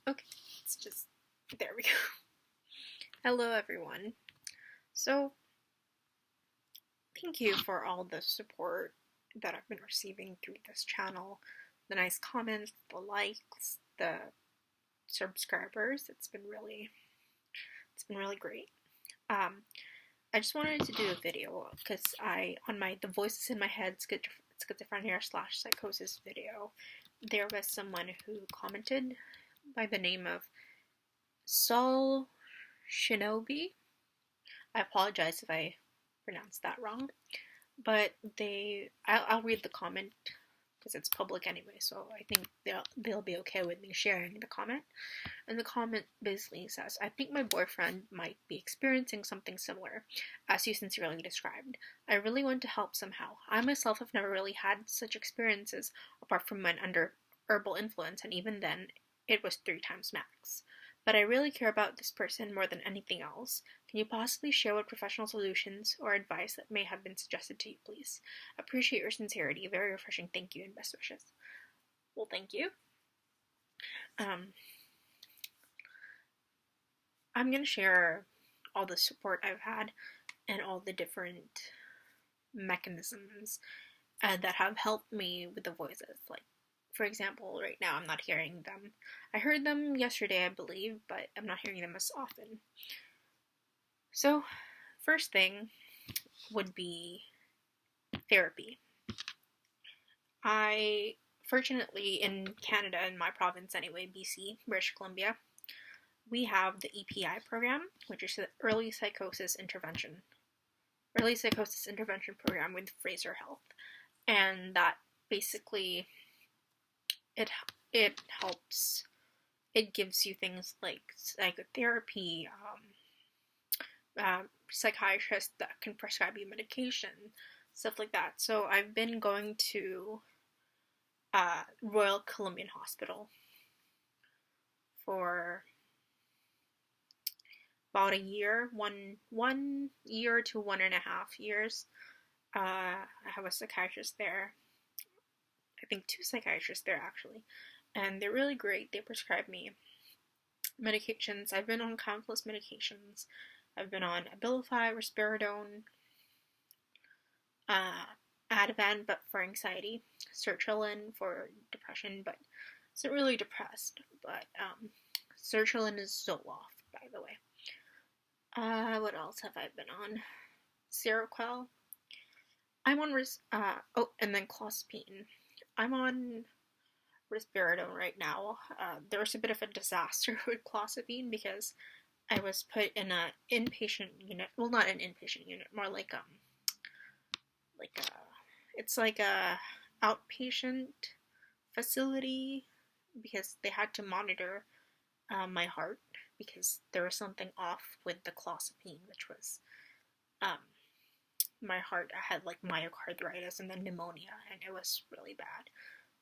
Okay, it's just, there we go. Hello everyone. So, thank you for all the support that I've been receiving through this channel. The nice comments, the likes, the subscribers. It's been really great. I just wanted to do a video because on the Voices in My Head Schizophrenia / Psychosis video, there was someone who commented by the name of Saul Shinobi. I apologize if I pronounced that wrong, but I'll read the comment because it's public anyway, so I think they'll be okay with me sharing the comment. And the comment basically says, "I think my boyfriend might be experiencing something similar, as you sincerely described. I really want to help somehow. I myself have never really had such experiences, apart from when under herbal influence, and even then, it was 3 times max. But I really care about this person more than anything else. Can you possibly share what professional solutions or advice that may have been suggested to you, please? Appreciate your sincerity. Very refreshing. Thank you and best wishes." Well, thank you. I'm going to share all the support I've had and all the different mechanisms that have helped me with the voices. Like, for example, right now I'm not hearing them. I heard them yesterday, I believe, but I'm not hearing them as often. So, first thing would be therapy. Fortunately, in Canada, in my province anyway, BC, British Columbia, we have the EPI program, which is the Early Psychosis Intervention program with Fraser Health. And that basically, it helps, it gives you things like psychotherapy, psychiatrists that can prescribe you medication, stuff like that. So I've been going to Royal Columbian Hospital for about a year, one year to 1.5 years. I have a psychiatrist there. I think 2 psychiatrists there actually, and they're really great. They prescribe me medications. I've been on countless medications. I've been on Abilify, Risperidone, Ativan, but for anxiety, Sertraline for depression, but isn't really depressed. But Sertraline is Zoloft, by the way. What else have I been on? Seroquel. I'm on and then clozapine. I'm on Risperidone right now. There was a bit of a disaster with clozapine because I was put in an inpatient unit. Well, not an inpatient unit, more like it's like a outpatient facility because they had to monitor my heart because there was something off with the clozapine, which was my heart. I had like myocarditis and then pneumonia, and it was really bad.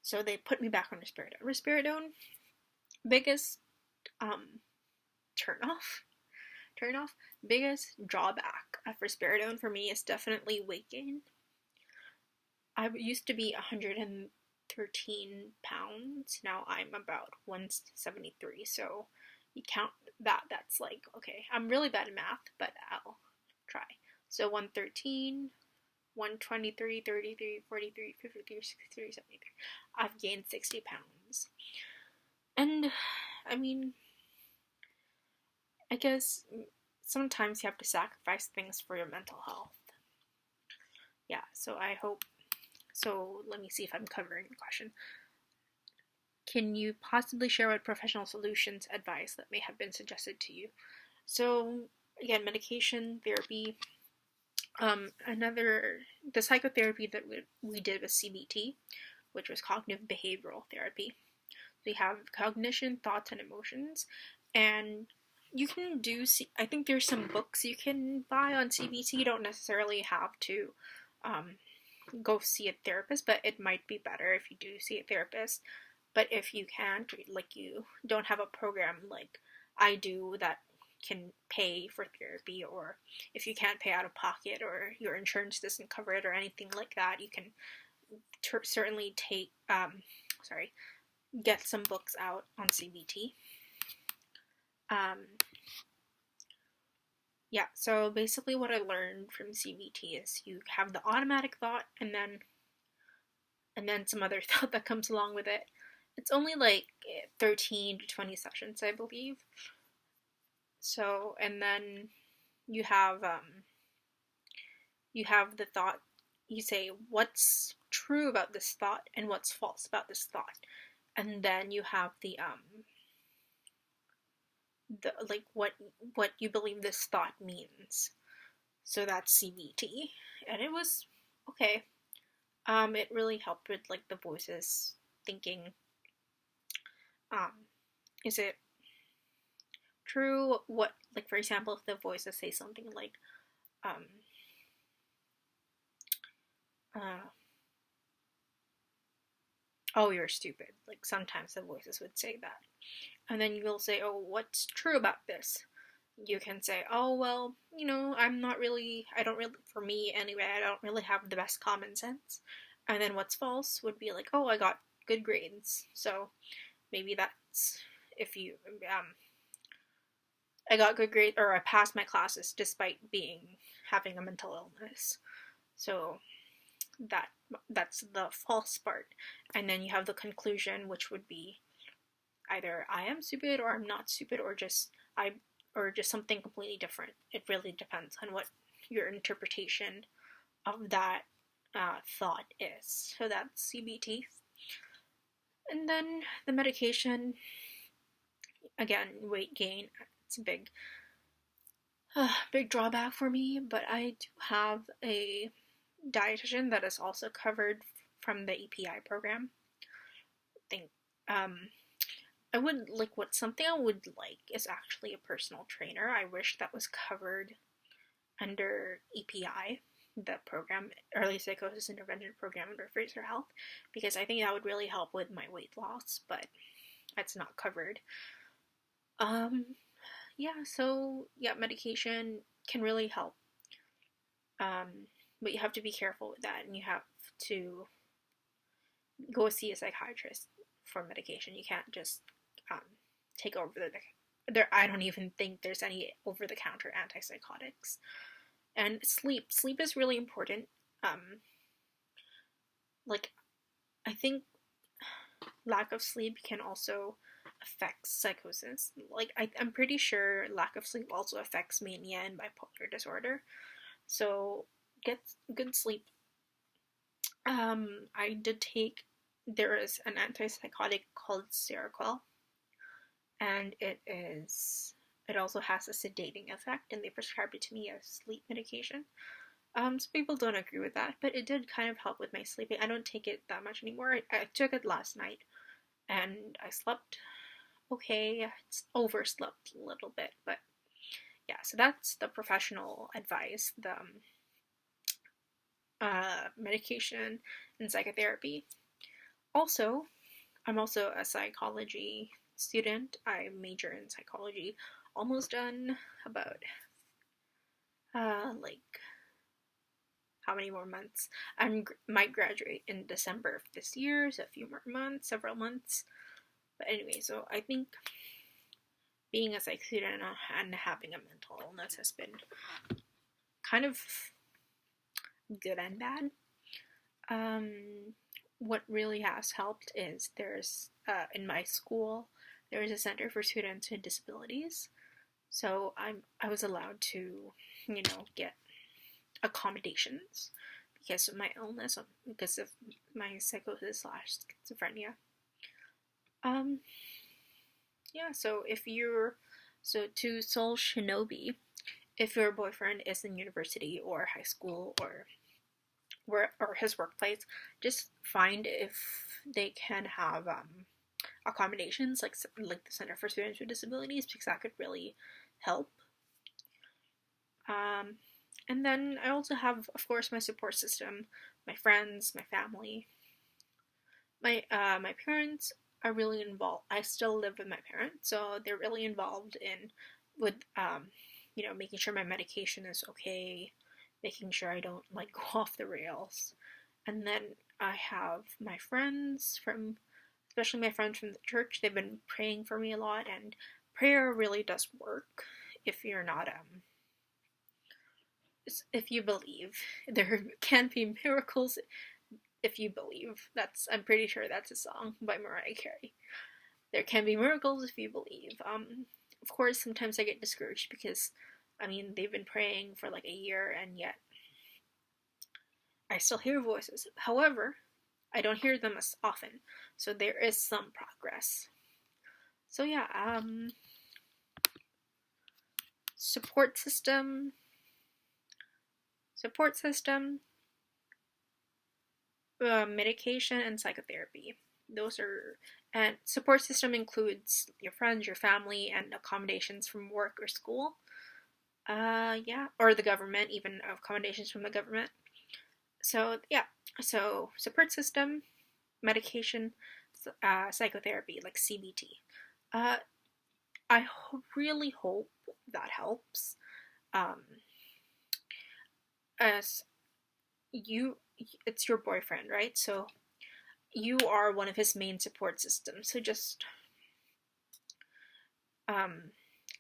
So they put me back on Risperidone. Risperidone, biggest biggest drawback of Risperidone for me is definitely weight gain. I used to be 113 pounds. Now I'm about 173. So you count that. That's like, okay, I'm really bad at math, but I'll try. So 113, 123, 33, 43, 53, 63, 73. I've gained 60 pounds. And, I mean, I guess sometimes you have to sacrifice things for your mental health. Yeah, so let me see if I'm covering the question. Can you possibly share what professional solutions, advice that may have been suggested to you? So, again, medication, therapy. The psychotherapy that we did was CBT, which was cognitive behavioral therapy. We have cognition, thoughts, and emotions, and you can I think there's some books you can buy on CBT. You don't necessarily have to go see a therapist, but it might be better if you do see a therapist. But if you can't, like you don't have a program like I do that can pay for therapy, or if you can't pay out of pocket or your insurance doesn't cover it or anything like that, you can certainly get some books out on CBT. Yeah, so basically what I learned from CBT is you have the automatic thought and then some other thought that comes along with it. It's only like 13 to 20 sessions, I believe. So, and then you have the thought. You say what's true about this thought and what's false about this thought, and then you have the like what you believe this thought means. So that's CBT, and it was okay. It really helped with like the voices thinking. Is it true? What, like, for example, if the voices say something like, oh, you're stupid. Like, sometimes the voices would say that. And then you will say, oh, what's true about this? You can say, oh, well, I don't really, for me anyway, I don't really have the best common sense. And then what's false would be like, oh, I got good grades. So maybe that's if you, I got good grades, or I passed my classes despite having a mental illness. So that's the false part. And then you have the conclusion, which would be either I am stupid or I'm not stupid, or just something completely different. It really depends on what your interpretation of that thought is. So that's CBT. And then the medication, again, weight gain. It's a big drawback for me, but I do have a dietitian that is also covered from the EPI program. Something I would like is actually a personal trainer. I wish that was covered under EPI, the program, Early Psychosis Intervention Program under Fraser Health, because I think that would really help with my weight loss, but it's not covered. Medication can really help. But you have to be careful with that, and you have to go see a psychiatrist for medication. You can't just take over I don't even think there's any over-the-counter antipsychotics. And sleep is really important. I think lack of sleep can also affect psychosis. I'm pretty sure lack of sleep also affects mania and bipolar disorder. So get good sleep. There is an antipsychotic called Seroquel, and it also has a sedating effect, and they prescribed it to me as sleep medication. Some people don't agree with that, but it did kind of help with my sleeping. I don't take it that much anymore. I took it last night, and I slept okay. It's overslept a little bit, but yeah, so that's the professional advice, the medication and psychotherapy. Also, I'm also a psychology student. I major in psychology. Almost done. About how many more months? I might graduate in December of this year, so a few more months, several months. But anyway, so I think being a psych student and having a mental illness has been kind of good and bad. What really has helped is there's in my school there is a center for students with disabilities, so I was allowed to get accommodations because of my illness, because of my psychosis / schizophrenia. So to Soul Shinobi, if your boyfriend is in university or high school or his workplace, just find if they can have accommodations like the Center for Students with Disabilities, because that could really help. And then I also have, of course, my support system, my friends, my family. My parents are really involved. I still live with my parents, so they're really involved with making sure my medication is okay, making sure I don't go off the rails. And then I have my friends especially my friends from the church. They've been praying for me a lot and prayer really does work if you're not if you believe. There can be miracles if you believe. I'm pretty sure that's a song by Mariah Carey. There can be miracles if you believe. Of course, sometimes I get discouraged because, I mean, they've been praying for like a year and yet I still hear voices. However, I don't hear them as often, so there is some progress. So yeah, support system, medication, and psychotherapy. And support system includes your friends, your family, and accommodations from work or school. Yeah, or the government, even accommodations from the government. So yeah, so support system, medication, psychotherapy, like CBT. I really hope that helps. As it's your boyfriend, right? So you are one of his main support systems. So just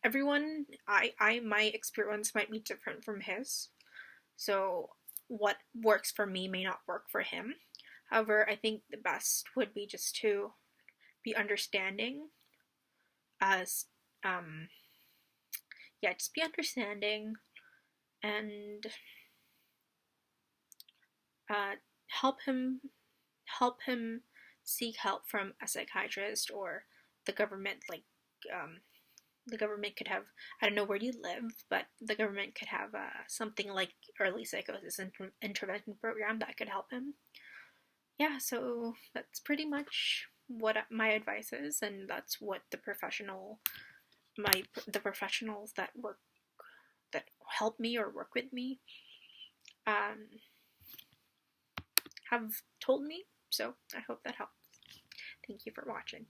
everyone, my experience might be different from his. So what works for me may not work for him. However, I think the best would be just to be understanding as just be understanding and help him seek help from a psychiatrist or the government. Like the government could have, I don't know where you live, but the government could have something like early psychosis intervention program that could help him. Yeah, so that's pretty much what my advice is, and that's what the professionals that help me or work with me have told me. So I hope that helps. Thank you for watching.